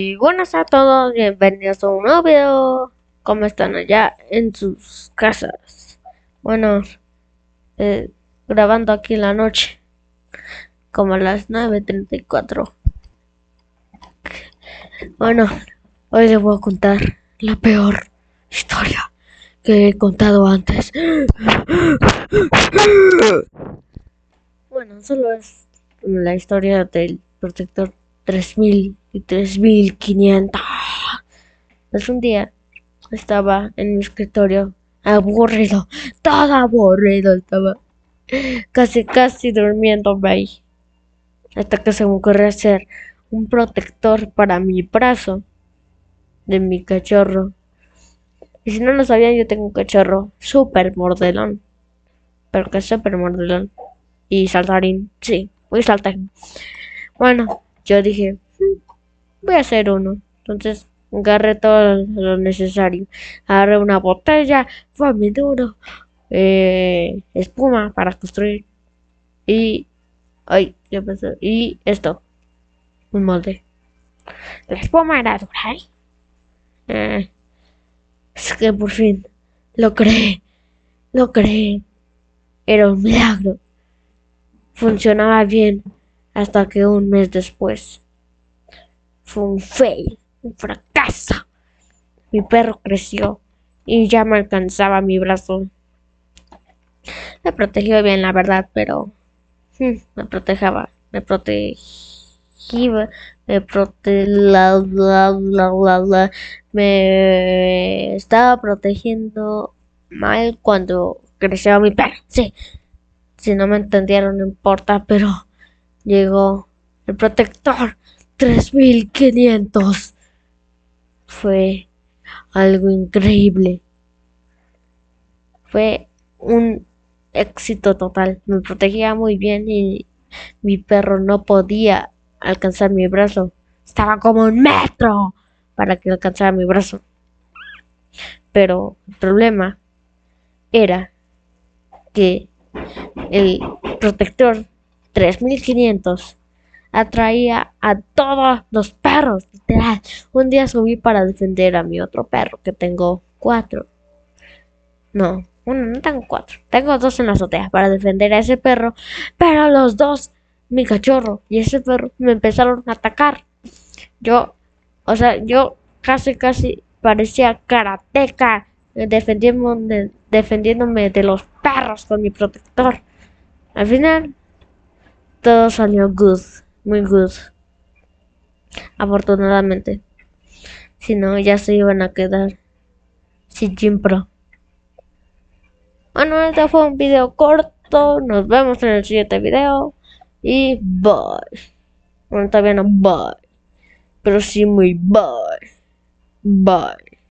Y buenas a todos, bienvenidos a un nuevo video. ¿Cómo están allá en sus casas? Bueno, eh, grabando aquí en la noche, como a las 9:34. Bueno, hoy les voy a contar la peor historia que he contado antes. Bueno, solo es la historia del protector 3000 y 3500. Es un día. Estaba en mi escritorio, aburrido, todo aburrido estaba, casi durmiéndome ahí, hasta que se me ocurrió hacer un protector para mi brazo de mi cachorro. Y si no lo sabían, yo tengo un cachorro súper mordelón, pero que es súper mordelón y saltarín, sí, muy saltarín. Bueno, yo dije, voy a hacer uno. Entonces agarré todo lo necesario. Agarré una botella, fue muy duro, espuma para construir y, ay, ¿qué pasó? Y esto, un molde. La espuma era dura, ¿eh? Eh, es que por fin lo creé, lo creé. Era un milagro. Funcionaba bien hasta que un mes después fue un fail, un fracaso. Mi perro creció y ya me alcanzaba mi brazo. Me protegió bien, la verdad, pero me protegaba, me estaba protegiendo mal cuando creció mi perro. Sí, si no me entendieron, no importa, pero llegó el protector 3500. Fue algo increíble. Fue un éxito total. Me protegía muy bien y mi perro no podía alcanzar mi brazo. Estaba como 1 metro para que alcanzara mi brazo. Pero el problema era que el protector 3500 atraía a todos los perros, literal. Un día subí para defender a mi otro perro, que tengo 4. No, uno, no tengo 4. Tengo 2 en la azotea para defender a ese perro, pero los dos, mi cachorro y ese perro, me empezaron a atacar. Yo, yo casi parecía karateca, defendiéndome de los perros con mi protector. Al final, todo salió good, muy good, afortunadamente. Si no, ya se iban a quedar sin Gym Pro. Bueno, este fue un video corto. Nos vemos en el siguiente video. Y bye. Bueno, todavía no bye. Pero sí muy bye. Bye.